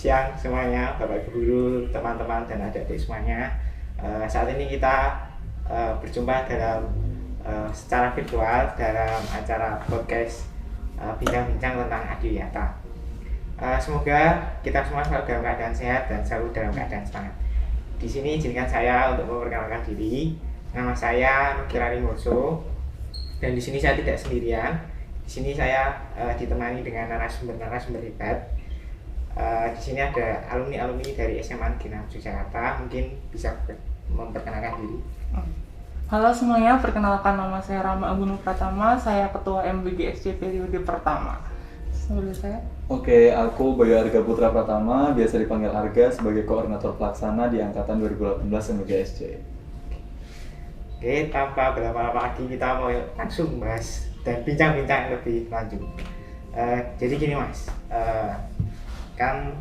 siang semuanya, Bapak Ibu guru, teman-teman dan adik-adik semuanya. Saat ini kita berjumpa dalam secara virtual dalam acara podcast bincang-bincang tentang Adiwiyata. Semoga kita semua selalu dalam keadaan sehat dan selalu dalam keadaan semangat. Di sini izinkan saya untuk memperkenalkan diri. Nama saya Nukirari Murso dan di sini saya tidak sendirian. Di sini saya ditemani dengan narasumber hebat. Di sini ada alumni dari SMA Negeri 6 Yogyakarta. Mungkin bisa memperkenalkan diri. Halo semuanya, perkenalkan nama saya Rama Aguno Pratama. Saya Ketua MBGSC periode pertama. Sebelum saya. Oke, aku Bayu Arga Putra Pratama, biasa dipanggil Arga sebagai koordinator pelaksana di angkatan 2018 MBGSC. Oke, tanpa berlama-lama lagi kita mau langsung bahas dan bincang-bincang lebih lanjut. Jadi gini Mas, kan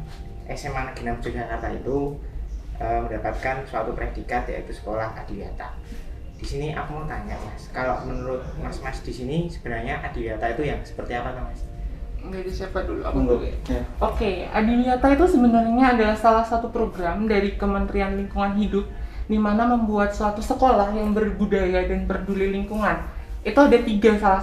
SMA Negeri 6 Yogyakarta itu mendapatkan suatu predikat yaitu sekolah Adiwiyata. Di sini aku mau tanya Mas, kalau menurut Mas di sini sebenarnya Adiwiyata itu yang seperti apa tuh Mas? Dari siapa dulu? Aku dulu ya. Oke, Adiwiyata itu sebenarnya adalah salah satu program dari Kementerian Lingkungan Hidup di mana membuat suatu sekolah yang berbudaya dan peduli lingkungan. Itu ada tiga salah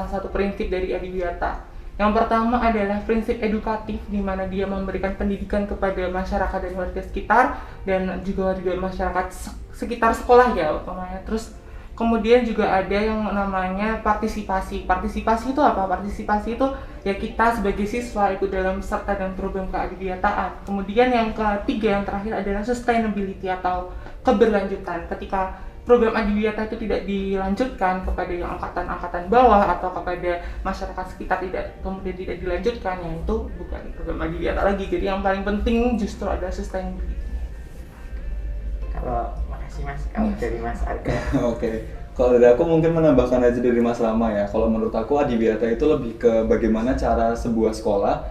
satu prinsip dari Adiwiyata. Yang pertama adalah prinsip edukatif, di mana dia memberikan pendidikan kepada masyarakat dan warga sekitar dan juga warga masyarakat sekitar sekolah ya utamanya. Terus kemudian juga ada yang namanya partisipasi. Partisipasi itu apa? Partisipasi itu ya kita sebagai siswa ikut dalam serta dalam program keadiwiyataan. Kemudian yang ketiga, yang terakhir adalah sustainability atau keberlanjutan. Ketika program Adiwiyata itu tidak dilanjutkan kepada yang angkatan bawah atau kepada masyarakat sekitar kemudian tidak dilanjutkan, ya itu bukan program Adiwiyata lagi. Jadi yang paling penting justru adalah sustainability. Makasih Mas, kalau dari Mas Arga. Oke, kalau dari aku mungkin menambahkan aja dari Mas Rama ya. Kalau menurut aku Adiwiyata itu lebih ke bagaimana cara sebuah sekolah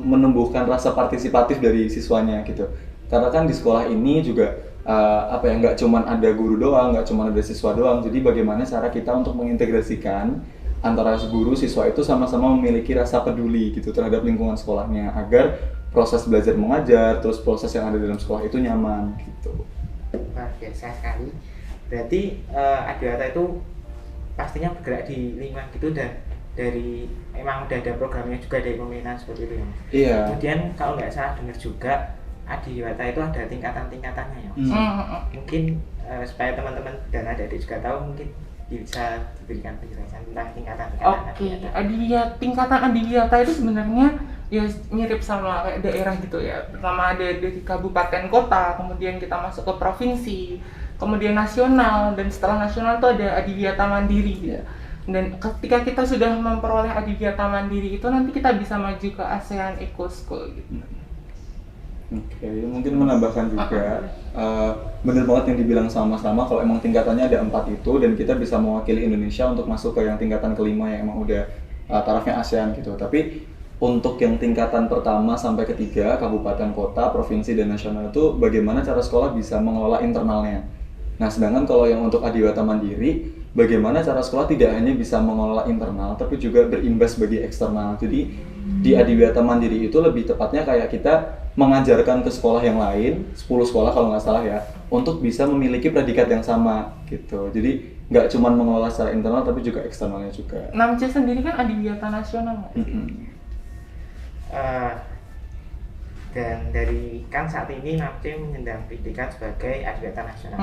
menumbuhkan rasa partisipatif dari siswanya gitu. Karena kan di sekolah ini juga nggak cuman ada guru doang, nggak cuman ada siswa doang. Jadi bagaimana cara kita untuk mengintegrasikan antara guru siswa itu sama-sama memiliki rasa peduli gitu terhadap lingkungan sekolahnya agar proses belajar mengajar terus proses yang ada dalam sekolah itu nyaman gitu. Luar biasa sekali. Berarti Adiwiyata itu pastinya bergerak di lingkungan gitu dan dari emang udah ada programnya juga dari pemerintah seperti itu ya. Iya. Kemudian kalau nggak salah dengar juga Adiwiyata itu ada tingkatan-tingkatannya ya Mas. Mungkin supaya teman-teman dan adik-adik juga tahu, mungkin bisa diberikan penjelasan tentang tingkatan-tingkatan Adiwiyata. Tingkatan Adiwiyata itu sebenarnya ya mirip sama kayak daerah gitu ya. Pertama ada dari kabupaten kota, kemudian kita masuk ke provinsi, kemudian nasional, dan setelah nasional itu ada Adiwiyata mandiri gitu. Dan ketika kita sudah memperoleh Adiwiyata mandiri itu nanti kita bisa maju ke ASEAN Eco School gitu. Oke, mungkin menambahkan juga bener banget yang dibilang sama kalau emang tingkatannya ada 4 itu dan kita bisa mewakili Indonesia untuk masuk ke yang tingkatan kelima yang emang udah tarafnya ASEAN gitu. Tapi untuk yang tingkatan pertama sampai ketiga, kabupaten, kota, provinsi, dan nasional itu bagaimana cara sekolah bisa mengelola internalnya. Nah, sedangkan kalau yang untuk Adiwiyata Mandiri, bagaimana cara sekolah tidak hanya bisa mengelola internal, tapi juga berimbas bagi eksternal. Jadi di Adiwiyata Mandiri itu lebih tepatnya kayak kita mengajarkan ke sekolah yang lain, 10 sekolah kalau nggak salah ya, untuk bisa memiliki predikat yang sama gitu. Jadi nggak cuma mengelola secara internal, tapi juga eksternalnya juga. 6C sendiri kan Adiwiyata nasional nggak? Dan dari kan saat ini 6C menyandang predikat sebagai Adiwiyata nasional.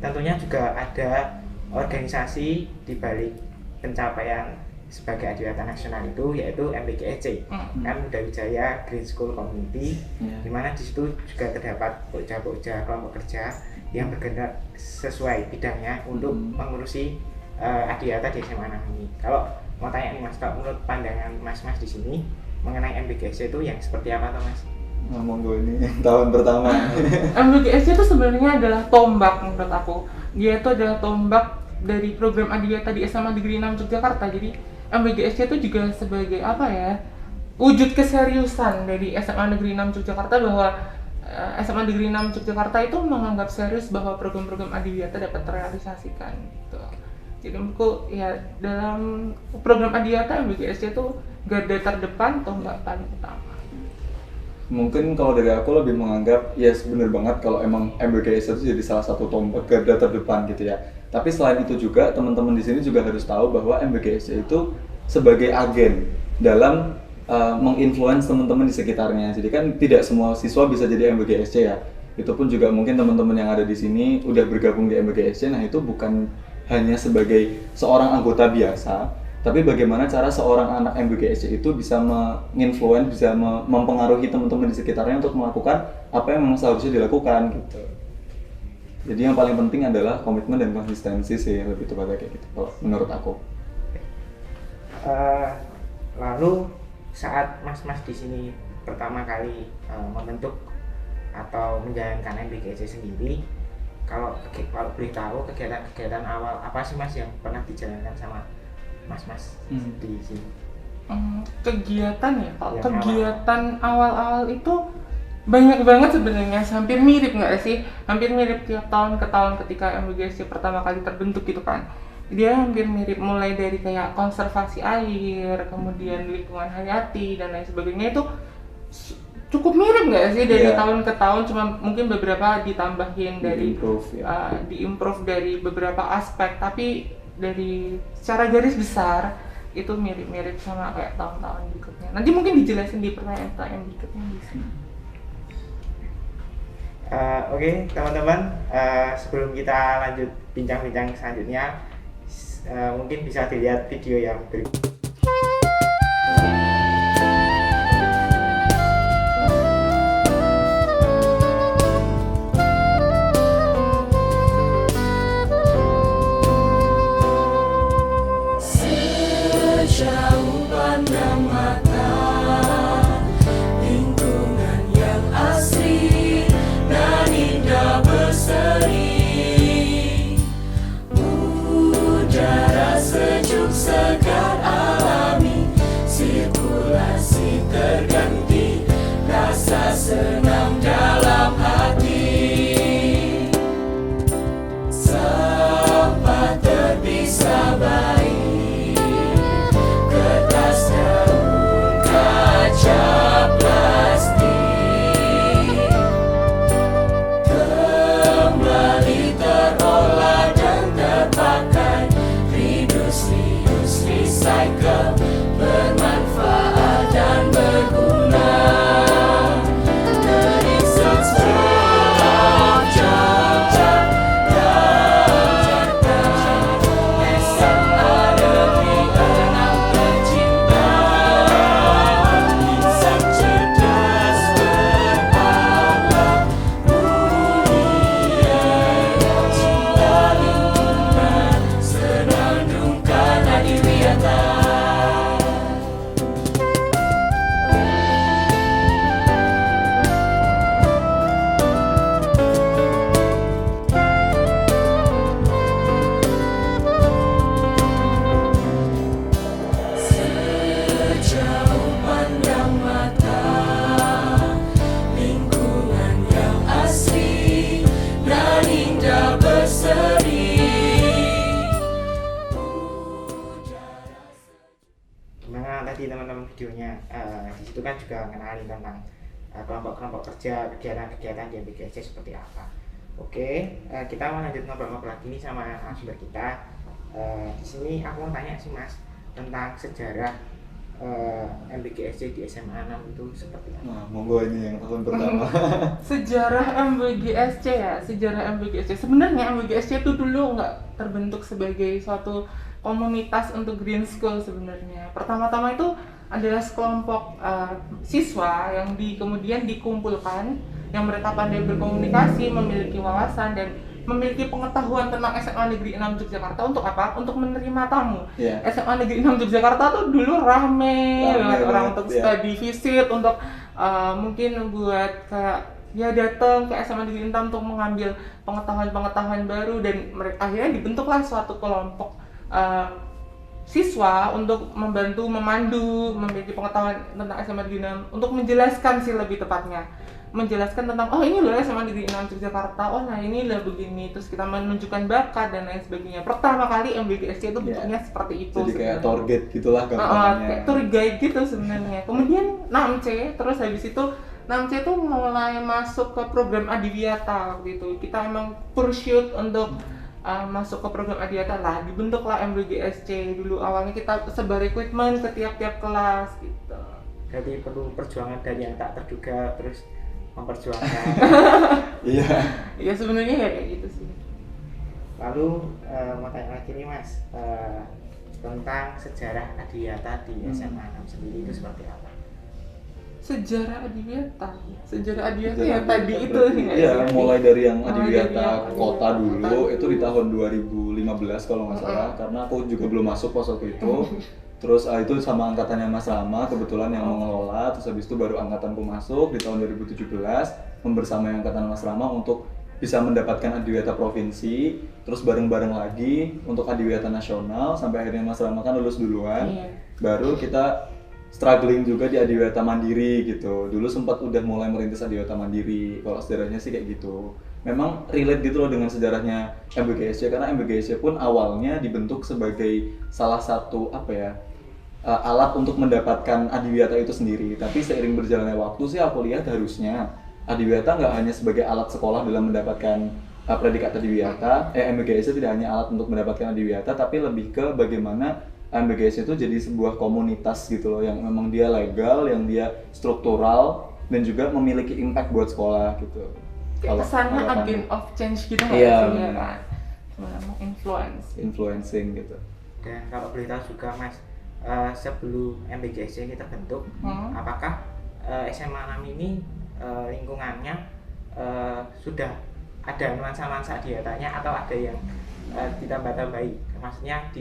Tentunya juga ada organisasi di balik pencapaian sebagai Adiwiyata nasional itu, yaitu MBGSC, kan Muda Wijaya Green School Community, di mana di situ juga terdapat bocah-bocah kelompok kerja yang bergerak sesuai bidangnya untuk mengurusi Adiwiyata di SMA 6 ini. Kalau mau tanya nih Mas, kalau menurut pandangan Mas di sini mengenai MBGSC itu yang seperti apa tuh Mas? Monggo ini tahun pertama. MBGSC itu sebenarnya adalah tombak menurut aku. Dia itu adalah tombak dari program Adiwiyata di SMA Negeri 6 Yogyakarta. Jadi MBGSC itu juga sebagai wujud keseriusan dari SMA Negeri 6 Yogyakarta bahwa SMA Negeri 6 Yogyakarta itu menganggap serius bahwa program-program Adiwiyata dapat terrealisasikan gitu. Jadi menurutku ya dalam program Adiwiyata MBGSC itu garda terdepan, tombak paling utama. Mungkin kalau dari aku lebih menganggap yes bener banget kalau emang MBGS itu jadi salah satu tombak garda terdepan gitu ya. Tapi selain itu juga teman-teman di sini juga harus tahu bahwa MBGS itu sebagai agen dalam menginfluence teman-teman di sekitarnya. Jadi kan tidak semua siswa bisa jadi MBGSC ya. Itu pun juga mungkin teman-teman yang ada di sini udah bergabung di MBGSC. Nah itu bukan hanya sebagai seorang anggota biasa, tapi bagaimana cara seorang anak MBGSC itu bisa menginfluence, bisa mempengaruhi teman-teman di sekitarnya untuk melakukan apa yang memang seharusnya dilakukan gitu. Jadi yang paling penting adalah komitmen dan konsistensi sih, lebih tepatnya kayak gitu kalau menurut aku. Lalu saat mas-mas di sini pertama kali membentuk atau menjalankan MBGSC sendiri, kalau boleh tahu kegiatan awal apa sih mas yang pernah dijalankan sama mas-mas di sini? Kegiatan ya, kalau kegiatan awal itu banyak banget sebenarnya, hampir mirip nggak sih? Hampir mirip tiap tahun ke tahun ketika MBGSC pertama kali terbentuk gitu kan. Dia hampir mirip, mulai dari kayak konservasi air, kemudian lingkungan hayati dan lain sebagainya, itu cukup mirip nggak sih dari tahun ke tahun, cuma mungkin beberapa ditambahin dari diimprove dari beberapa aspek, tapi dari secara garis besar itu mirip-mirip sama kayak tahun-tahun berikutnya. Nanti mungkin dijelasin di pertanyaan berikutnya bisa. Oke, teman-teman, sebelum kita lanjut bincang-bincang selanjutnya, mungkin bisa dilihat video yang berikut. Videonya di situ kan juga mengenali tentang kelompok-kelompok kerja, kegiatan-kegiatan di MBGSC seperti apa. Oke, kita mau lanjut ngobrol-ngobrol lagi nih sama narasumber kita. Di sini aku mau tanya sih mas tentang sejarah MBGSC di SMA 6 itu seperti apa? Nah, monggo ini yang tahun pertama. Sejarah MBGSC ya, sejarah MBGSC. Sebenarnya MBGSC itu dulu nggak terbentuk sebagai suatu komunitas untuk green school sebenarnya. Pertama-tama itu adalah sekelompok siswa yang kemudian dikumpulkan, yang mereka pandai berkomunikasi, memiliki wawasan dan memiliki pengetahuan tentang SMA Negeri 6 Yogyakarta. Untuk apa? Untuk menerima tamu. SMA Negeri 6 Yogyakarta tuh dulu rame banget orang untuk study visit, untuk mungkin buat kayak ya datang ke SMA Negeri 6 untuk mengambil pengetahuan-pengetahuan baru, dan akhirnya dibentuklah suatu kelompok siswa untuk membantu memandu, memiliki pengetahuan tentang SMA Negeri 6, untuk menjelaskan sih lebih tepatnya, menjelaskan tentang oh ini loh SMA Negeri 6 Yogyakarta, oh nah ini lah begini, terus kita menunjukkan bakat dan lain sebagainya. Pertama kali MBGSC itu bentuknya seperti itu. Jadi kayak tour guide gitulah gambarnya. Kayak tour guide gitu sebenarnya. Kemudian 6C, terus habis itu Namce tuh mulai masuk ke program Adiwiyata waktu itu. Kita emang pursuit untuk masuk ke program Adiwiyata lah, dibentuklah MBGSC. Dulu awalnya kita sebar equipment ke tiap-tiap kelas gitu. Jadi perlu perjuangan dari yang tak terduga terus memperjuangkan. Iya. Ya sebenarnya ya kayak gitu sih. Lalu mau tanya lagi nih Mas, tentang sejarah Adiwiyata di SMA 6 sendiri itu seperti apa? Sejarah Adiwiyata ya Sejarah tadi Adiwiyata itu berarti, sih. iya, mulai dari yang Mulai Adiwiyata dari yang kota Adiwiyata dulu kota. itu di tahun 2015 kalau nggak salah, karena aku juga belum masuk pas waktu itu. Terus itu sama angkatannya Mas Rama kebetulan yang mengelola, terus habis itu baru angkatanku masuk di tahun 2017 membersamai angkatan Mas Rama untuk bisa mendapatkan Adiwiyata provinsi, terus bareng-bareng lagi untuk Adiwiyata nasional sampai akhirnya Mas Rama kan lulus duluan. Iya. Baru kita struggling juga di Adiwiyata Mandiri gitu. Dulu sempat udah mulai merintis Adiwiyata Mandiri. Kalau sejarahnya sih kayak gitu. Memang relate gitu loh dengan sejarahnya MBGSC, karena MBGSC pun awalnya dibentuk sebagai salah satu alat untuk mendapatkan Adiwiyata itu sendiri. Tapi seiring berjalannya waktu sih aku lihat harusnya Adiwiyata nggak hanya sebagai alat sekolah dalam mendapatkan predikat Adiwiyata. MBGSC tidak hanya alat untuk mendapatkan Adiwiyata, tapi lebih ke bagaimana MBGSC itu jadi sebuah komunitas gitu loh, yang memang dia legal, yang dia struktural, dan juga memiliki impact buat sekolah gitu. Kayak kesannya agent of change gitu nggak Iya, sih ya benar. kan? Sebenarnya Influencing gitu. Dan kalau boleh tahu juga Mas, sebelum MBGSC kita bentuk, apakah SMA 6 ini lingkungannya sudah ada nuansa-nuansa Adiwiyatanya atau ada yang ditambah-tambahi? Maksudnya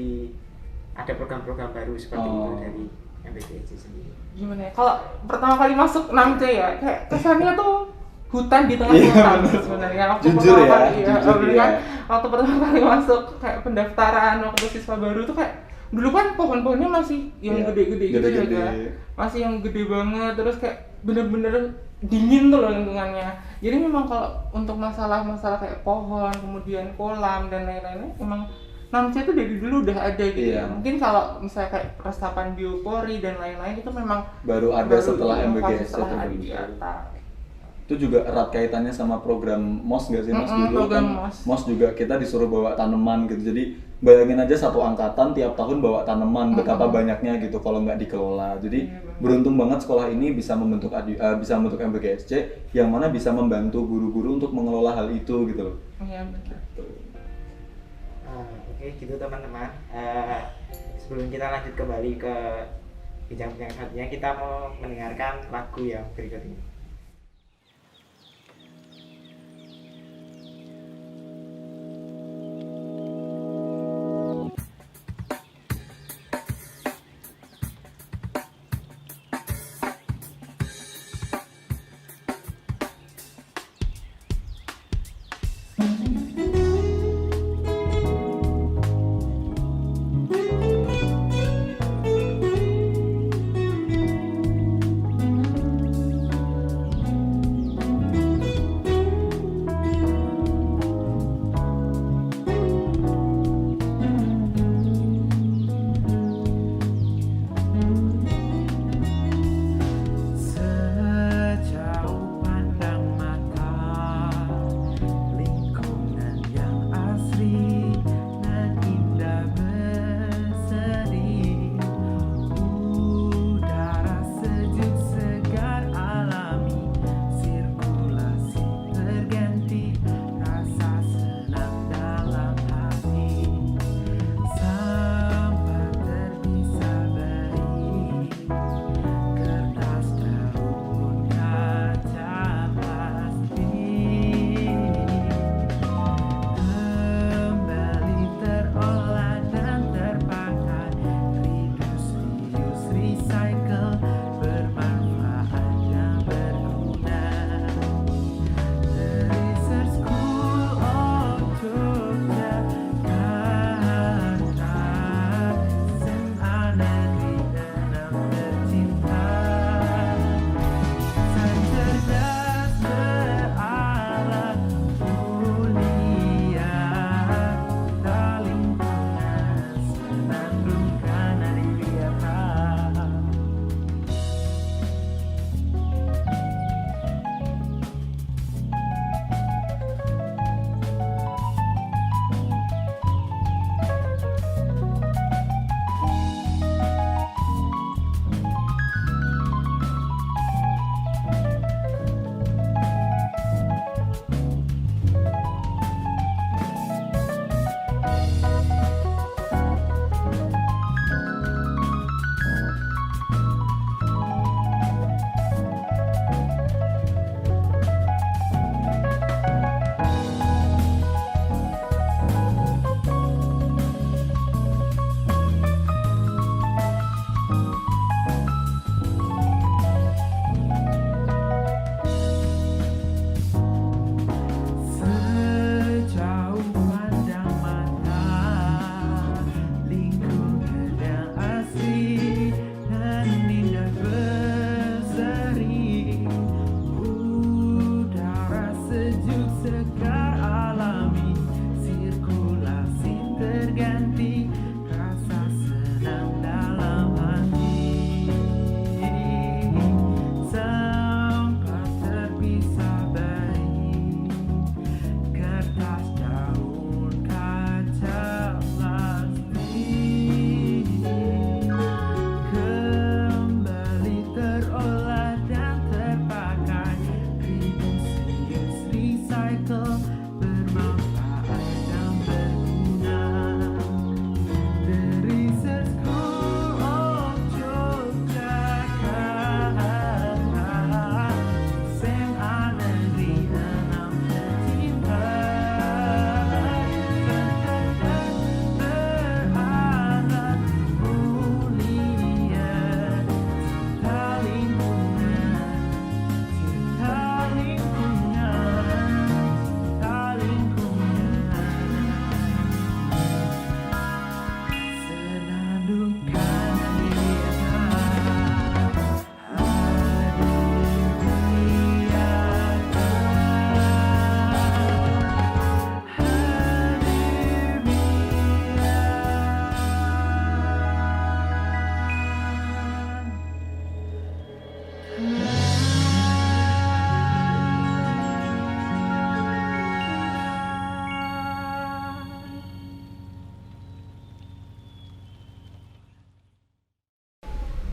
ada program-program baru seperti itu dari MBGSC sendiri. Gimana ya? Kalau pertama kali masuk Namce ya, kayak kesannya tuh hutan di tengah hutan sebenarnya. Waktu Jujur pertama ya, kali jujur bener ya. kan? Waktu pertama kali masuk kayak pendaftaran waktu siswa baru tuh kayak dulu kan pohon-pohonnya masih yang Iya, gede-gede gitu ya gede-gede. kan? Masih yang gede banget, terus kayak bener-bener dingin tuh loh lingkungannya. Jadi memang kalau untuk masalah-masalah kayak pohon, kemudian kolam dan lain-lainnya emang Namce itu dari dulu udah ada gitu Iya. ya. Mungkin kalau misalnya kayak resapan biopori dan lain-lain itu memang Baru ada setelah inovasi MBGSC setelah itu Adiwiyata. Itu juga erat kaitannya sama program MOS nggak sih Mas? Dulu program kan MOS. MOS juga kita disuruh bawa tanaman gitu. Jadi bayangin aja satu angkatan tiap tahun bawa tanaman, betapa banyaknya gitu kalau nggak dikelola. Jadi Iya, benar. beruntung banget sekolah ini bisa membentuk MBGSC yang mana bisa membantu guru-guru untuk mengelola hal itu gitu loh. Iya betul. Oke gitu teman-teman. Sebelum kita lanjut kembali ke bincang-bincang selanjutnya, kita mau mendengarkan lagu yang berikut ini.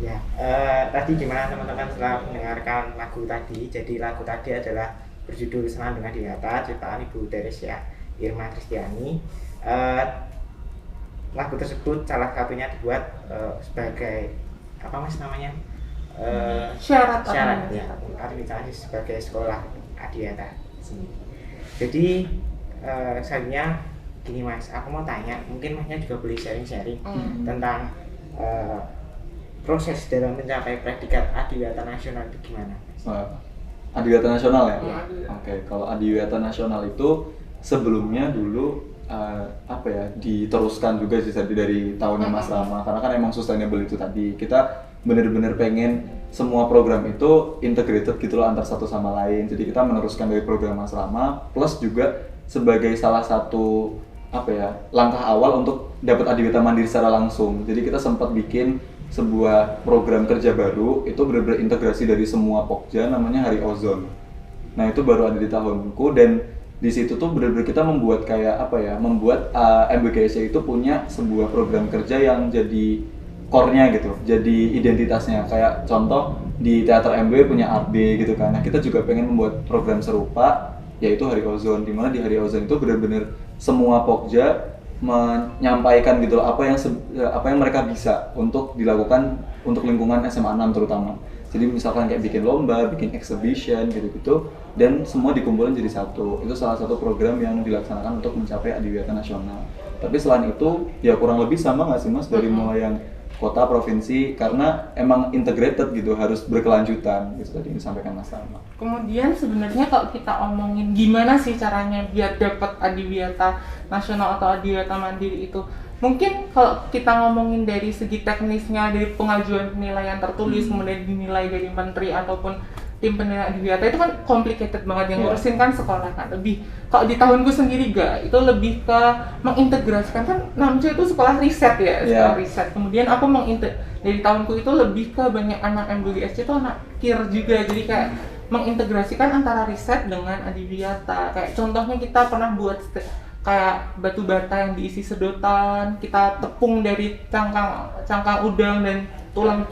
Ya, tadi gimana teman-teman setelah mendengarkan lagu tadi? Jadi lagu tadi adalah berjudul Senandung Adiwiyata, ciptaan Ibu Teresia Irma Kristiani. Lagu tersebut salah satunya dibuat sebagai apa mas namanya? Syarat Ya, administrasi sebagai sekolah Adiwiyata sini. Jadi selanjutnya gini mas, aku mau tanya, mungkin masnya juga boleh sharing-sharing tentang proses dalam mencapai predikat Adiwiyata Nasional itu gimana? Adiwiyata Nasional ya? Iya. Oke, kalau Adiwiyata Nasional itu sebelumnya dulu diteruskan juga sih dari tahunnya Mas Rama, karena kan emang sustainable itu tadi, kita bener-bener pengen semua program itu integrated gitu loh antar satu sama lain. Jadi kita meneruskan dari program Mas Rama plus juga sebagai salah satu langkah awal untuk dapat Adiwiyata Mandiri secara langsung. Jadi kita sempat bikin sebuah program kerja baru, itu benar-benar integrasi dari semua Pokja, namanya Hari Ozon. Nah itu baru ada di tahunku, dan di situ tuh benar-benar kita membuat membuat MBKSC itu punya sebuah program kerja yang jadi core-nya gitu, jadi identitasnya. Kayak contoh di Teater MB punya Art B gitu kan. Nah kita juga pengen membuat program serupa, yaitu Hari Ozon, dimana di Hari Ozon itu benar-benar semua Pokja menyampaikan gitu loh apa yang mereka bisa untuk dilakukan untuk lingkungan SMA 6 terutama. Jadi misalkan kayak bikin lomba, bikin exhibition gitu-gitu, dan semua dikumpulin jadi satu. Itu salah satu program yang dilaksanakan untuk mencapai Adiwiyata Nasional. Tapi selain itu ya kurang lebih sama nggak sih mas, dari mulai yang kota, provinsi, karena emang integrated gitu, harus berkelanjutan gitu tadi yang disampaikan Mas Rama. Kemudian sebenarnya kalau kita omongin gimana sih caranya biar dapat Adiwiyata Nasional atau Adiwiyata Mandiri itu, mungkin kalau kita ngomongin dari segi teknisnya, dari pengajuan penilaian tertulis, kemudian dinilai dari menteri ataupun tim penilai Adiwiyata, itu kan complicated banget, yang ngurusin kan sekolah kan. Lebih kalau di tahunku sendiri itu lebih ke mengintegrasikan, kan NAMCO itu sekolah riset ya, sekolah riset. Kemudian aku dari tahunku itu lebih ke banyak anak MBGSC itu anak KIR juga, jadi kayak mengintegrasikan antara riset dengan Adiwiyata. Kayak contohnya kita pernah buat kayak batu bata yang diisi sedotan, kita tepung dari cangkang udang dan tulang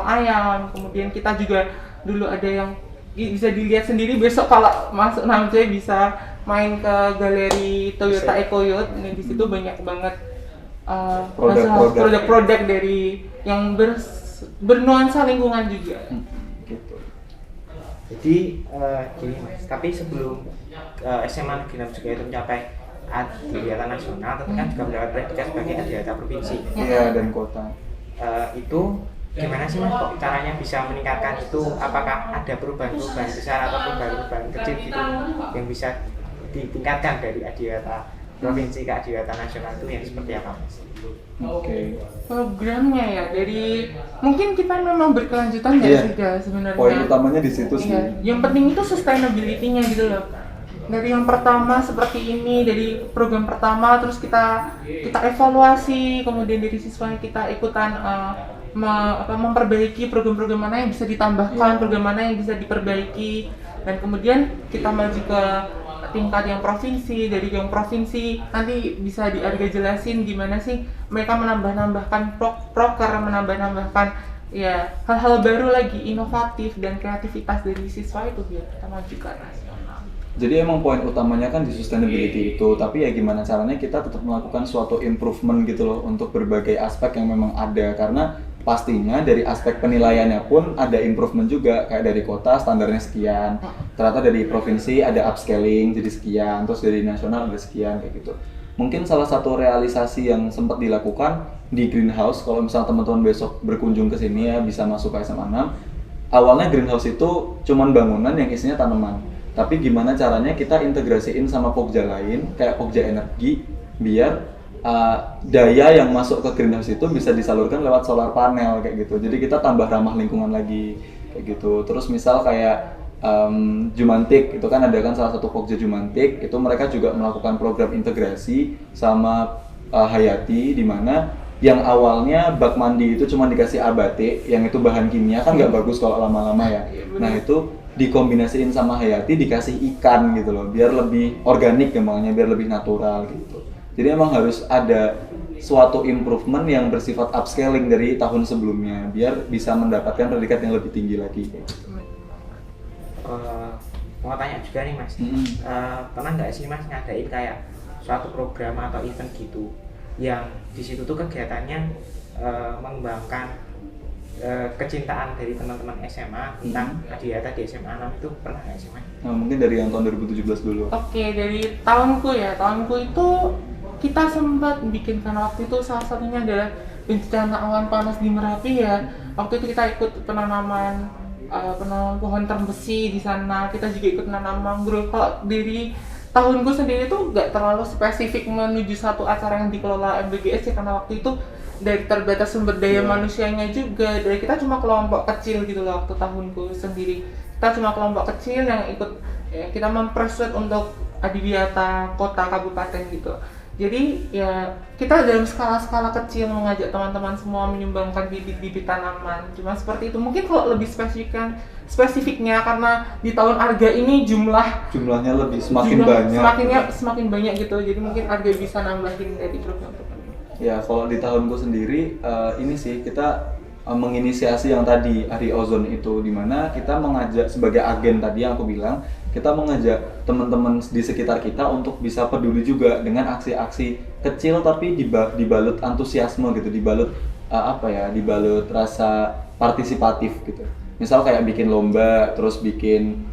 ayam. Kemudian kita juga dulu ada yang bisa dilihat sendiri, besok kalau masuk NAMCO bisa main ke galeri Toyota Eco-Youth. Di situ banyak banget produk-produk dari yang bernuansa lingkungan juga. Gitu. Jadi gini mas, tapi sebelum SMA Negeri 6 juga itu mencapai Adiwiyata Nasional, tentu kan juga mendapat predikat sebagai Adiwiyata Provinsi. Iya, dan kota. Itu gimana sih mas, kok caranya bisa meningkatkan itu? Apakah ada perubahan-perubahan besar atau perubahan-perubahan kecil gitu yang bisa ditingkatkan dari Adiwiyata Provinsi ke Adiwiyata Nasional itu yang seperti apa mas? Oke. Programnya ya, dari mungkin kita memang berkelanjutan dari tiga sebenarnya. Poin utamanya di situ sih. Yang penting itu sustainability-nya gitu loh. Dari yang pertama seperti ini, dari program pertama, terus kita evaluasi, kemudian dari siswanya kita ikutan memperbaiki program-program mana yang bisa ditambahkan, program mana yang bisa diperbaiki, dan kemudian kita maju ke tingkat yang provinsi. Dari yang provinsi nanti bisa jelasin gimana sih mereka menambahkan proker, menambahkan ya hal-hal baru lagi, inovatif dan kreativitas dari siswa itu biar kita maju ke nasional. Jadi emang poin utamanya kan di sustainability itu, tapi ya gimana caranya kita tetap melakukan suatu improvement gitu loh untuk berbagai aspek yang memang ada, karena pastinya dari aspek penilaiannya pun ada improvement juga, kayak dari kota standarnya sekian, ternyata dari provinsi ada upscaling jadi sekian, terus dari nasional ada sekian kayak gitu. Mungkin salah satu realisasi yang sempat dilakukan di greenhouse, kalau misalnya teman-teman besok berkunjung ke sini ya bisa masuk ke SMA 6. Awalnya greenhouse itu cuman bangunan yang isinya tanaman, tapi gimana caranya kita integrasiin sama Pokja lain kayak Pokja Energi biar daya yang masuk ke greenhouse itu bisa disalurkan lewat solar panel kayak gitu. Jadi kita tambah ramah lingkungan lagi kayak gitu. Terus misal kayak Jumantik itu kan ada kan salah satu Pokja Jumantik, itu mereka juga melakukan program integrasi sama Hayati, di mana yang awalnya bak mandi itu cuma dikasih abate, yang itu bahan kimia kan nggak bagus kalau lama-lama ya. Nah itu dikombinasiin sama Hayati, dikasih ikan gitu loh, biar lebih organik kembangnya, biar lebih natural gitu. Jadi emang harus ada suatu improvement yang bersifat upscaling dari tahun sebelumnya biar bisa mendapatkan predikat yang lebih tinggi lagi. Mau tanya juga nih Mas, pernah nggak sih Mas ngadain kayak suatu program atau event gitu yang di situ tuh kegiatannya mengembangkan kecintaan dari teman-teman SMA tentang Adiwiyata di SMA 6 itu pernah nggak sih Mas? Nah, mungkin dari yang tahun 2017 dulu. Oke, dari tahunku itu kita sempat bikin kan waktu itu salah satunya adalah bencana awan panas di Merapi ya. Waktu itu kita ikut penanaman pohon terbesi di sana. Kita juga ikut menanam mangrove. Kalau dari tahunku sendiri tuh nggak terlalu spesifik menuju satu acara yang dikelola MBGS ya, karena waktu itu dari terbatas sumber daya manusianya juga. Dari kita cuma kelompok kecil gitu loh waktu tahunku sendiri. Kita cuma kelompok kecil yang ikut kita mempersuat untuk Adiwiyata kota kabupaten gitu. Jadi ya kita dalam skala-skala kecil mengajak teman-teman semua menyumbangkan bibit-bibit tanaman. Cuma seperti itu. Mungkin kalau lebih spesifiknya karena di tahun Arga ini jumlahnya lebih semakin banyak gitu. Jadi mungkin Arga bisa nambahin dari program-program. Ya, kalau di tahunku sendiri ini sih kita menginisiasi yang tadi Hari Ozon itu, dimana kita mengajak sebagai agen tadi yang aku bilang, kita mengajak teman-teman di sekitar kita untuk bisa peduli juga dengan aksi-aksi kecil tapi dibalut antusiasme gitu, dibalut dibalut rasa partisipatif gitu. Misal kayak bikin lomba, terus bikin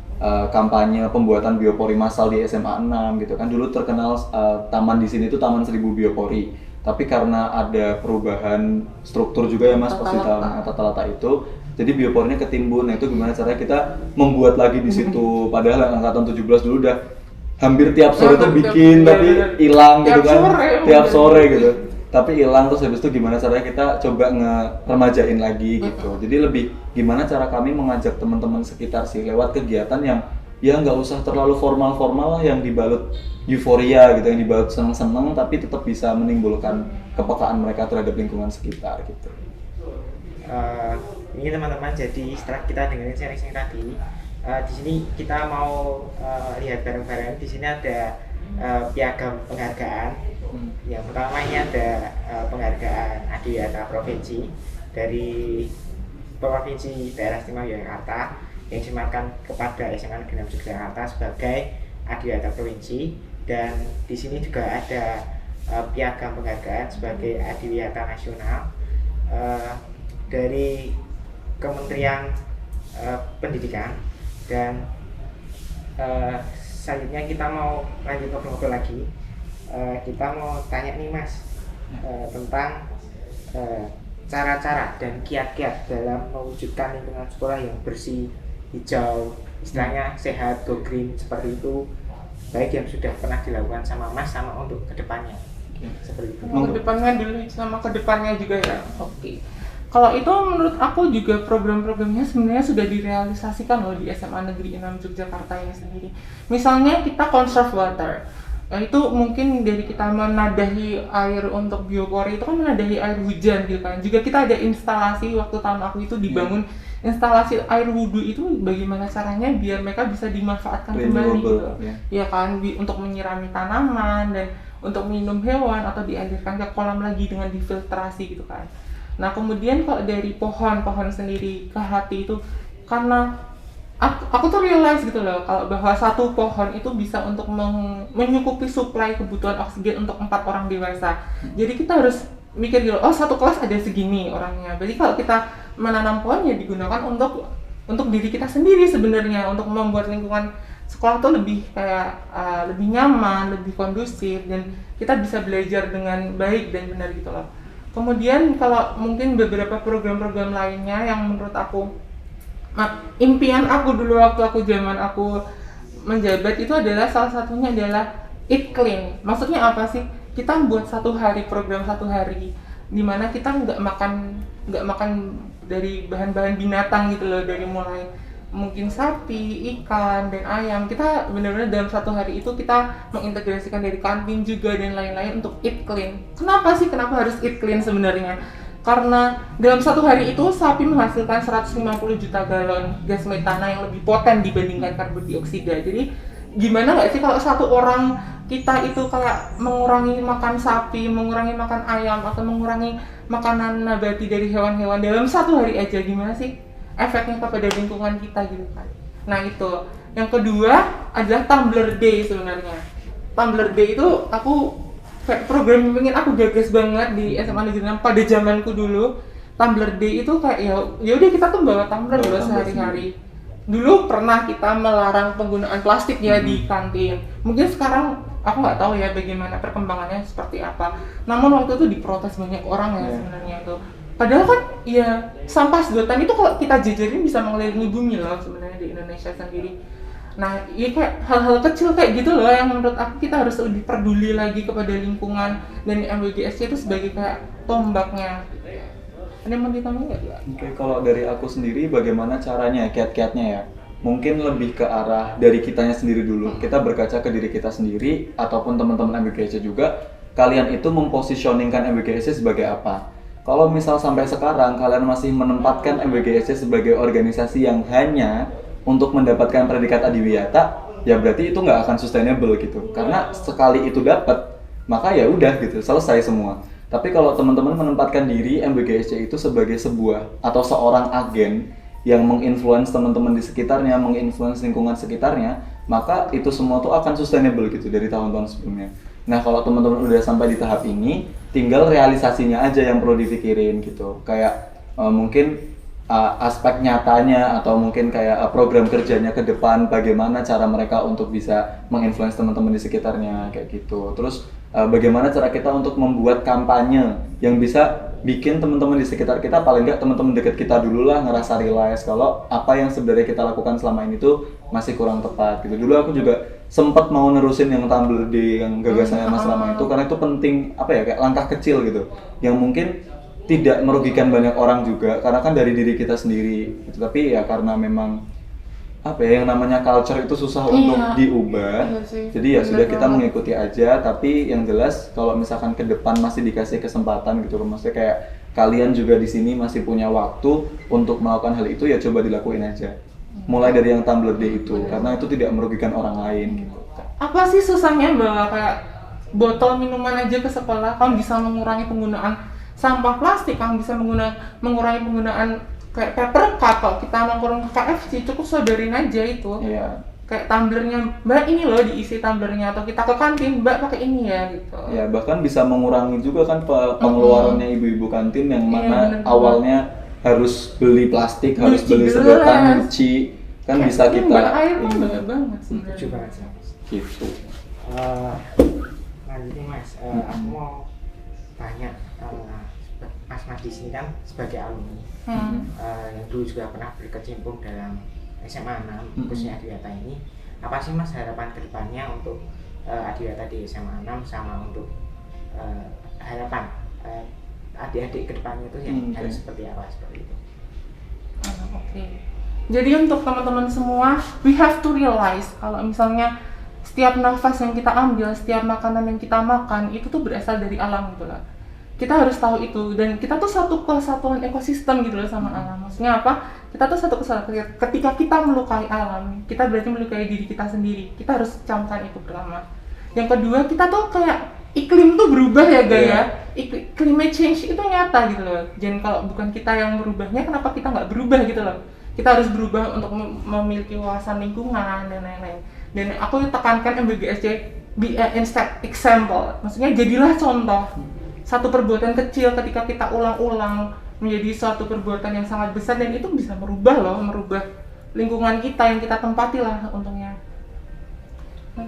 kampanye pembuatan biopori massal di SMA 6 gitu kan. Dulu terkenal taman di sini itu Taman 1000 Biopori. Tapi karena ada perubahan struktur juga ya Mas, pas di tahun tata letak itu, jadi bioporinya ketimbun. Nah itu gimana caranya kita membuat lagi di situ, padahal angkatan 17 dulu udah hampir tiap sore tuh bikin, tapi hilang gitu kan, tiap sore gitu, tapi hilang. Terus habis itu gimana caranya kita coba ngeremajain lagi gitu. Jadi lebih gimana cara kami mengajak teman-teman sekitar sih lewat kegiatan yang ya nggak usah terlalu formal-formal lah, yang dibalut euforia gitu, yang dibalut seneng-seneng tapi tetap bisa menimbulkan kepekaan mereka terhadap lingkungan sekitar gitu. Ini teman-teman, jadi setelah kita dengerin sharing tadi, di sini kita mau lihat bareng-bareng. Di sini ada piagam penghargaan. Yang pertama ini ada penghargaan Adiwiyata Provinsi dari Provinsi Daerah Istimewa Yogyakarta yang disematkan kepada SMA Negeri 6 Yogyakarta sebagai Adiwiyata Provinsi, dan di sini juga ada piagam penghargaan sebagai Adiwiyata Nasional dari Kementerian Pendidikan. Dan selanjutnya kita mau lanjut ngobrol lagi. Kita mau tanya nih Mas tentang cara-cara dan kiat-kiat dalam mewujudkan lingkungan sekolah yang bersih, hijau, istilahnya sehat, go green seperti itu, baik yang sudah pernah dilakukan sama Mas sama untuk kedepannya. Seperti itu. Kedepannya dulu sama kedepannya juga ya. Oke. Kalau itu menurut aku juga program-programnya sebenarnya sudah direalisasikan loh di SMA Negeri 6 Yogyakarta ini sendiri. Misalnya kita conserve water. Itu mungkin dari kita menadahi air untuk biopori itu kan menadahi air hujan gitu kan. Juga kita ada instalasi waktu tahun aku itu dibangun instalasi air wudhu itu bagaimana caranya biar mereka bisa dimanfaatkan kembali gitu. Ya kan, untuk menyirami tanaman dan untuk minum hewan atau dialirkan ke kolam lagi dengan difiltrasi gitu kan. Nah kemudian kalau dari pohon sendiri ke hati itu, karena aku tuh realize gitu loh kalau bahwa satu pohon itu bisa untuk menyukupi suplai kebutuhan oksigen untuk 4 orang dewasa. Jadi kita harus mikir gitu, oh satu kelas ada segini orangnya. Berarti kalau kita menanam pohon ya digunakan untuk diri kita sendiri sebenarnya, untuk membuat lingkungan sekolah tuh lebih kayak lebih nyaman, lebih kondusif, dan kita bisa belajar dengan baik dan benar gitu loh. Kemudian kalau mungkin beberapa program-program lainnya yang menurut aku impian aku dulu waktu zaman aku menjabat itu adalah salah satunya adalah eat clean. Maksudnya apa sih? Kita buat program satu hari di mana kita nggak makan dari bahan-bahan binatang gitu loh, dari mulai mungkin sapi, ikan, dan ayam. Kita benar-benar dalam satu hari itu kita mengintegrasikan dari kantin juga dan lain-lain untuk eat clean. Kenapa harus eat clean sebenarnya? Karena dalam satu hari itu sapi menghasilkan 150 juta galon gas metana yang lebih poten dibandingkan karbon dioksida. Jadi gimana nggak sih kalau satu orang kita itu kayak mengurangi makan sapi, mengurangi makan ayam, atau mengurangi makanan nabati dari hewan-hewan dalam satu hari aja, gimana sih efeknya kepada lingkungan kita gitu kan. Nah itu. Yang kedua adalah Tumblr Day sebenarnya. Tumblr Day itu aku kayak program yang pengen aku gagas banget di SMA Negeri 6 pada zamanku dulu. Tumblr Day itu kayak ya udah kita tuh bawa tumbler dulu sehari-hari. Dulu pernah kita melarang penggunaan plastik ya di kantin. Mungkin sekarang aku nggak tahu ya bagaimana perkembangannya seperti apa. Namun waktu itu diprotes banyak orang ya sebenarnya itu. Padahal kan ya sampah sedotan itu kalau kita jajarin bisa mengelilingi bumi loh sebenarnya di Indonesia sendiri. Nah, ya kayak hal-hal kecil kayak gitu loh yang menurut aku kita harus lebih peduli lagi kepada lingkungan, dan MWGSC itu sebagai kayak tombaknya. Ada yang mau ditambahin nggak? Oke, kalau dari aku sendiri bagaimana caranya, kiat-kiatnya ya? Mungkin lebih ke arah dari kitanya sendiri dulu. Kita berkaca ke diri kita sendiri ataupun teman-teman MWGSC juga. Kalian itu mempositioningkan MWGSC sebagai apa? Kalau misal sampai sekarang kalian masih menempatkan MWGSC sebagai organisasi yang hanya untuk mendapatkan predikat adiwiyata, ya berarti itu nggak akan sustainable gitu. Karena sekali itu dapat, maka ya udah gitu, selesai semua. Tapi kalau teman-teman menempatkan diri MWGSC itu sebagai sebuah atau seorang agen yang menginfluence teman-teman di sekitarnya, menginfluence lingkungan sekitarnya, maka itu semua tuh akan sustainable gitu dari tahun-tahun sebelumnya. Nah, kalau teman-teman udah sampai di tahap ini, tinggal realisasinya aja yang perlu dipikirin gitu. Kayak mungkin aspek nyatanya atau mungkin kayak program kerjanya ke depan, bagaimana cara mereka untuk bisa menginfluence teman-teman di sekitarnya kayak gitu. Terus bagaimana cara kita untuk membuat kampanye yang bisa bikin teman-teman di sekitar kita, paling nggak teman-teman dekat kita dulu lah ngerasa realize kalau apa yang sebenarnya kita lakukan selama ini tuh masih kurang tepat gitu. Dulu aku juga sempat mau nerusin yang Tumblr Day yang gagasannya Mas Rama itu, karena itu penting, apa ya, kayak langkah kecil gitu yang mungkin tidak merugikan banyak orang juga, karena kan dari diri kita sendiri gitu. Tapi ya karena memang apa ya, yang namanya culture itu susah untuk diubah. Jadi ya sudah, kita mengikuti aja. Tapi yang jelas kalau misalkan ke depan masih dikasih kesempatan gitu, maksudnya kayak kalian juga di sini masih punya waktu untuk melakukan hal itu, ya coba dilakuin aja. Mulai dari yang Tumblr Day itu, karena itu tidak merugikan orang lain gitu. Apa sih susahnya bawa kayak botol minuman aja ke sekolah? Kamu bisa mengurangi penggunaan sampah plastik, kamu bisa mengurangi penggunaan kayak paper cup. Kalau kita nongkrong ke KFC cukup sodorin aja itu. Iya. Kayak tumblernya, Mbak ini loh diisi tumblernya, atau kita ke kantin, Mbak pakai ini ya gitu. Ya, bahkan bisa mengurangi juga kan pengeluarannya ibu-ibu kantin yang mana awalnya harus beli plastik, harus beli sedotan, nyuci, kan bisa kita. Air kan banyak banget sebenarnya. Setuju banget sih. Gitu. Lanjut nih Mas, aku mau tanya, Mas di sini kan sebagai alumni yang dulu juga pernah berkecimpung dalam SMA 6 khususnya Adiwiyata ini, apa sih Mas harapan kedepannya untuk Adiwiyata di SMA 6 sama untuk harapan adik-adik kedepannya itu yang harus seperti apa, seperti itu? Oke. Jadi untuk teman-teman semua, we have to realize kalau misalnya setiap nafas yang kita ambil, setiap makanan yang kita makan itu tuh berasal dari alam gitu lah. Kita harus tahu itu, dan kita tuh satu kesatuan ekosistem gitu loh sama alam. Maksudnya apa? Kita tuh satu kesatuan. Ketika kita melukai alam, kita berarti melukai diri kita sendiri. Kita harus camkan itu pertama. Yang kedua, kita tuh kayak iklim tuh berubah ya Gaya. Climate change itu nyata gitu loh. Dan kalau bukan kita yang merubahnya, kenapa kita nggak berubah gitu loh? Kita harus berubah untuk memiliki wawasan lingkungan dan lain-lain. Dan aku tekankan MWGSC, be an example. Maksudnya jadilah contoh. Satu perbuatan kecil ketika kita ulang-ulang menjadi suatu perbuatan yang sangat besar, dan itu bisa merubah lingkungan kita yang kita tempati lah untungnya.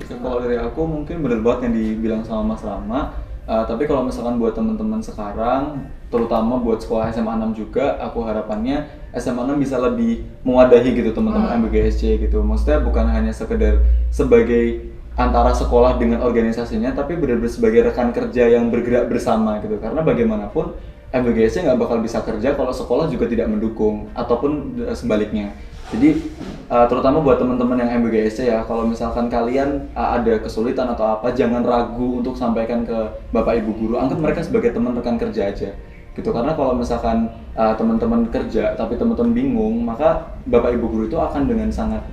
Kalau dari aku mungkin bener banget yang dibilang sama Mas Rama. Tapi kalau misalkan buat teman-teman sekarang, terutama buat sekolah SMA 6 juga, aku harapannya SMA 6 bisa lebih mewadahi gitu teman-teman MWGSC gitu. Maksudnya bukan hanya sekedar sebagai antara sekolah dengan organisasinya, tapi benar-benar sebagai rekan kerja yang bergerak bersama gitu. Karena bagaimanapun MWGSC nggak bakal bisa kerja kalau sekolah juga tidak mendukung, ataupun sebaliknya. Jadi terutama buat teman-teman yang MWGSC ya, kalau misalkan kalian ada kesulitan atau apa, jangan ragu untuk sampaikan ke Bapak Ibu guru. Anggap mereka sebagai teman rekan kerja aja. gitu. Karena kalau misalkan teman-teman kerja tapi teman-teman bingung, maka bapak ibu guru itu akan dengan sangat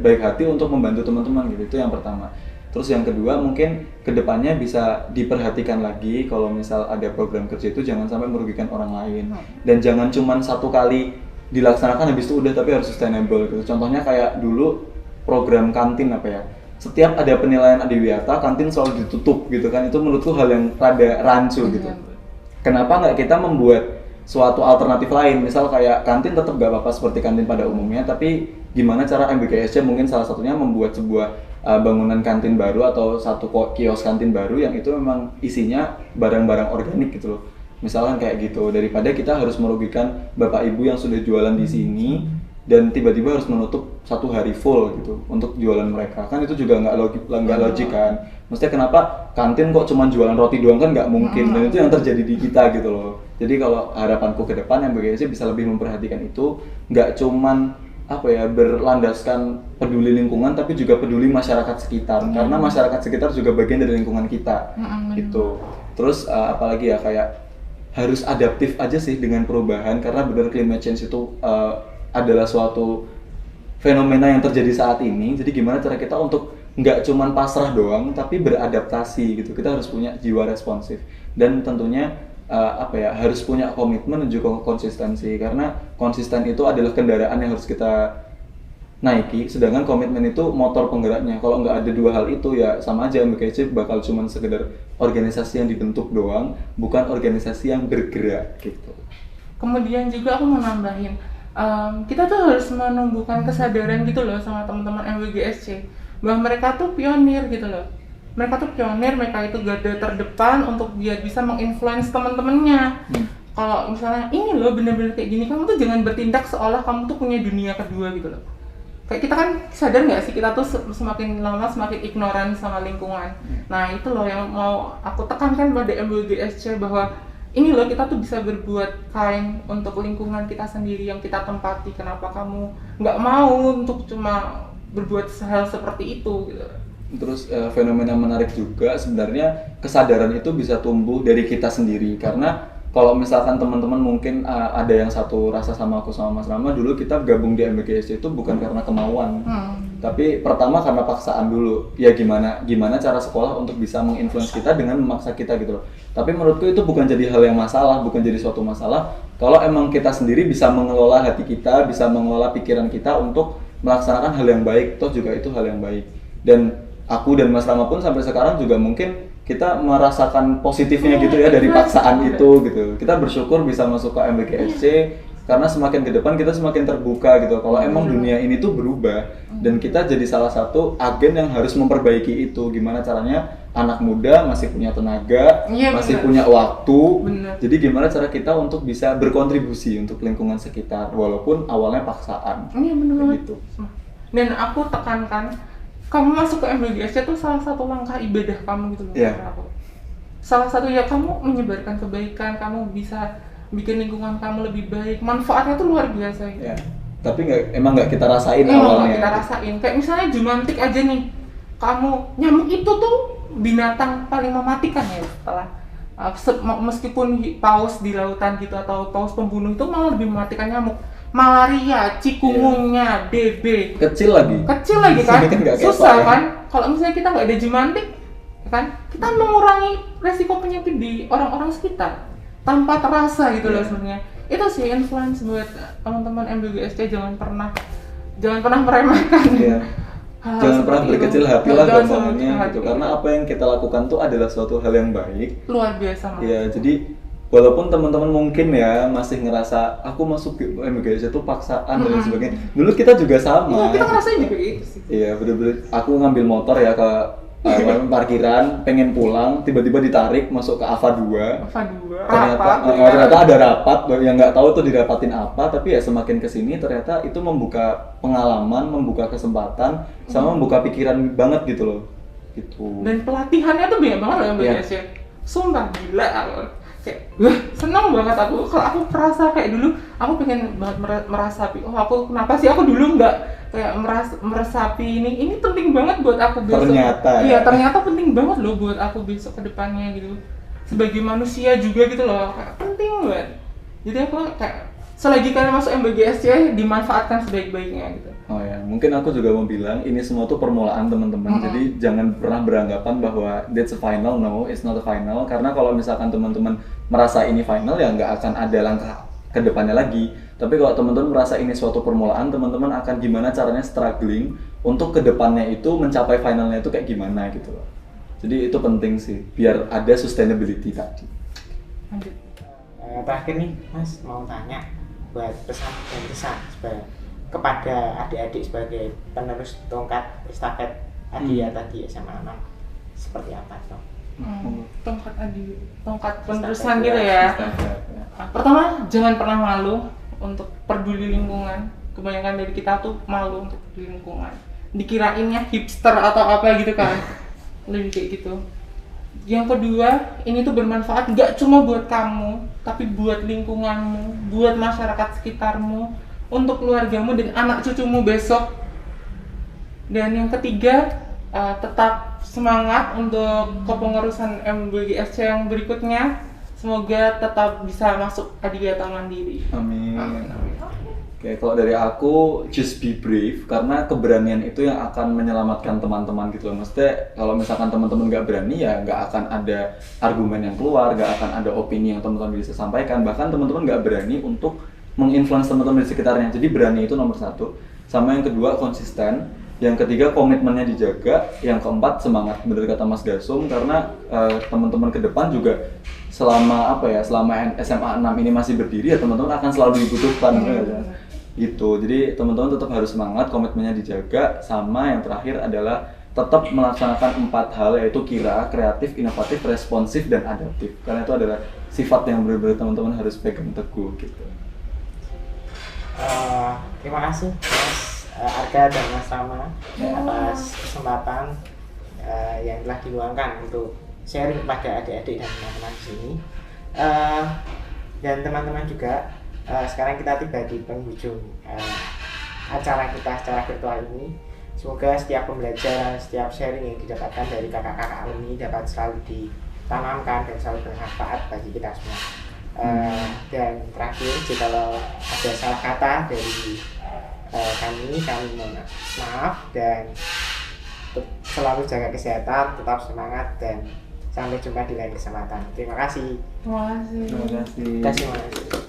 baik hati untuk membantu teman-teman gitu. Itu yang pertama. Terus yang kedua mungkin kedepannya bisa diperhatikan lagi kalau misal ada program kerja itu jangan sampai merugikan orang lain, dan jangan cuman satu kali dilaksanakan habis itu udah, tapi harus sustainable gitu. Contohnya kayak dulu program kantin setiap ada penilaian adiwiyata kantin selalu ditutup gitu kan. Itu menurutku hal yang rada rancu gitu. Kenapa nggak kita membuat suatu alternatif lain, misal kayak kantin tetap nggak apa-apa seperti kantin pada umumnya, tapi gimana cara MBGSC mungkin salah satunya membuat sebuah bangunan kantin baru atau satu kios kantin baru yang itu memang isinya barang-barang organik gitu loh. Misalkan kayak gitu, daripada kita harus merugikan bapak ibu yang sudah jualan di sini dan tiba-tiba harus menutup satu hari full gitu untuk jualan mereka, kan itu juga nggak logik kan. Maksudnya kenapa kantin kok cuma jualan roti doang, kan nggak mungkin, dan itu yang terjadi di kita gitu loh. Jadi kalau harapanku ke depan yang BGSC bisa lebih memperhatikan itu, nggak cuman berlandaskan peduli lingkungan tapi juga peduli masyarakat sekitar, karena masyarakat sekitar juga bagian dari lingkungan kita gitu. Terus apalagi ya, kayak harus adaptif aja sih dengan perubahan, karena benar climate change itu adalah suatu fenomena yang terjadi saat ini. Jadi gimana cara kita untuk nggak cuman pasrah doang tapi beradaptasi gitu. Kita harus punya jiwa responsif dan tentunya harus punya komitmen dan juga konsistensi, karena konsisten itu adalah kendaraan yang harus kita naiki, sedangkan komitmen itu motor penggeraknya. Kalau nggak ada dua hal itu ya sama aja, MBKC bakal cuman sekedar organisasi yang dibentuk doang, bukan organisasi yang bergerak gitu. Kemudian juga aku mau nambahin, kita tuh harus menumbuhkan kesadaran gitu loh sama teman-teman MBGSC bahwa mereka tuh pionir gitu loh. Mereka itu garda terdepan untuk biar bisa menginfluence teman-temannya. Kalau misalnya ini loh bener-bener kayak gini, kamu tuh jangan bertindak seolah kamu tuh punya dunia kedua gitu loh. Kayak kita kan sadar nggak sih, kita tuh semakin lama semakin ignoran sama lingkungan. Nah itu loh yang mau aku tekankan pada MBGSC, bahwa ini loh kita tuh bisa berbuat kind untuk lingkungan kita sendiri yang kita tempati. Kenapa kamu nggak mau untuk cuma berbuat hal seperti itu gitu. Terus fenomena menarik juga sebenarnya, kesadaran itu bisa tumbuh dari kita sendiri, karena kalau misalkan teman-teman mungkin ada yang satu rasa sama aku sama Mas Rama, dulu kita gabung di MBGSC itu bukan karena kemauan, tapi pertama karena paksaan dulu. Ya gimana cara sekolah untuk bisa menginfluence kita dengan memaksa kita gitu loh. Tapi menurutku itu bukan jadi hal yang masalah, bukan jadi suatu masalah kalau emang kita sendiri bisa mengelola hati kita, bisa mengelola pikiran kita untuk melaksanakan hal yang baik, toh juga itu hal yang baik. Dan aku dan Mas Rama pun sampai sekarang juga mungkin kita merasakan positifnya gitu ya dari paksaan itu gitu. Kita bersyukur bisa masuk ke MBGSC karena semakin ke depan kita semakin terbuka gitu. Kalau emang dunia ini tuh berubah dan kita jadi salah satu agen yang harus memperbaiki itu. Gimana caranya anak muda masih punya tenaga, masih punya waktu. Jadi gimana cara kita untuk bisa berkontribusi untuk lingkungan sekitar walaupun awalnya paksaan. Iya benar gitu. Dan aku tekankan, kamu masuk ke MBGSC itu salah satu langkah ibadah kamu gitu loh. Aku. Salah satu ya kamu menyebarkan kebaikan, kamu bisa bikin lingkungan kamu lebih baik. Manfaatnya tuh luar biasa gitu. Tapi emang nggak kita rasain awalnya. Nggak kita rasain. Kayak misalnya jumantik aja nih. Nyamuk itu tuh binatang paling mematikan ya setelah meskipun paus di lautan gitu atau paus pembunuh itu malah lebih mematikan nyamuk. Malaria, cikungunya, DB. Kecil lagi kan? Susah kan? Kalau misalnya kita nggak ada jumantik, kan? Kita mengurangi resiko penyakit di orang-orang sekitar tanpa terasa gitu loh sebenarnya. Itu sih influence buat teman-teman MBGSC, jangan pernah meremehkan. Jangan pernah berkecil hati lah gampangnya gitu, karena apa yang kita lakukan tuh adalah suatu hal yang baik. Luar biasa. Iya, jadi walaupun teman-teman mungkin ya masih ngerasa aku masuk MBGSC itu paksaan dan sebagainya. Dulu kita juga sama. Iya, kita ngerasain juga gitu sih. Iya, bener-bener aku ngambil motor ya ke parkiran, pengen pulang, tiba-tiba ditarik masuk ke Ava 2. Ternyata ada rapat yang nggak tahu tuh dirapatin apa, tapi ya semakin kesini ternyata itu membuka pengalaman, membuka kesempatan, sama membuka pikiran banget gitu loh. Gitu. Dan pelatihannya tuh banyak banget loh MBGSC. Sumpah gila. Kayak seneng banget aku. Kalau aku merasa kayak dulu aku pengen banget meresapi, aku kenapa sih aku dulu nggak kayak meresapi ini penting banget buat aku besok. Ternyata penting banget loh buat aku besok ke depannya gitu. sebagai manusia juga gitu loh, kayak penting banget. Jadi aku kayak selagi kalian masuk MBGSC dimanfaatkan sebaik-baiknya gitu. Oh ya, mungkin aku juga mau bilang ini semua tuh permulaan teman-teman. Jadi jangan pernah beranggapan bahwa that's a final. No, it's not a final. Karena kalau misalkan teman-teman merasa ini final, ya nggak akan ada langkah ke depannya lagi. Tapi kalau teman-teman merasa ini suatu permulaan, teman-teman akan gimana caranya struggling untuk ke depannya itu mencapai finalnya itu kayak gimana gitu loh. Jadi itu penting sih, biar ada sustainability tadi. Lanjut. Terakhir nih Mas mau tanya buat pesan dan kesan kepada adik-adik sebagai penerus tongkat estafet Adia tadi SMA 6 seperti apa toh? Tongkat penerusan gitu ya. Pertama, jangan pernah malu untuk peduli lingkungan. Kebanyakan dari kita tuh malu untuk peduli lingkungan. Dikirainnya hipster atau apa gitu kan. Lebih kayak gitu. Yang kedua, ini tuh bermanfaat nggak cuma buat kamu, tapi buat lingkunganmu, buat masyarakat sekitarmu, untuk keluargamu dan anak cucumu besok. Dan yang ketiga, tetap semangat untuk kepengurusan MBGSC yang berikutnya. Semoga tetap bisa masuk Adiwiyata Mandiri. Amin. Oke, kalau dari aku just be brave, karena keberanian itu yang akan menyelamatkan teman-teman gitu loh. Maksudnya kalau misalkan teman-teman nggak berani ya nggak akan ada argumen yang keluar, nggak akan ada opini yang teman-teman bisa sampaikan. Bahkan teman-teman nggak berani untuk menginfluence teman-teman di sekitarnya. Jadi berani itu nomor satu. Sama yang kedua konsisten. Yang ketiga komitmennya dijaga. Yang keempat semangat. Benar kata Mas Gasum, karena teman-teman ke depan juga selama SMA 6 ini masih berdiri ya teman-teman akan selalu dibutuhkan. Gitu. Jadi teman-teman tetap harus semangat, komitmennya dijaga. Sama yang terakhir adalah tetap melaksanakan 4 hal, yaitu kira, kreatif, inovatif, responsif, dan adaptif. Karena itu adalah sifat yang benar-benar teman-teman harus pegang teguh gitu. Terima kasih Mas Arga dan Mas Rama atas kesempatan yang telah diluangkan untuk sharing kepada adik-adik dan teman-teman di sini. Dan teman-teman juga, sekarang kita tiba di penghujung acara kita secara virtual ini. Semoga setiap pembelajaran, setiap sharing yang didapatkan dari kakak-kakak alumni dapat selalu ditanamkan dan selalu bermanfaat bagi kita semua. Dan terakhir, jika ada salah kata dari kami mohon maaf, dan selalu jaga kesehatan, tetap semangat, dan sampai jumpa di lain kesempatan. Terima kasih. Terima kasih. Terima kasih. Terima kasih.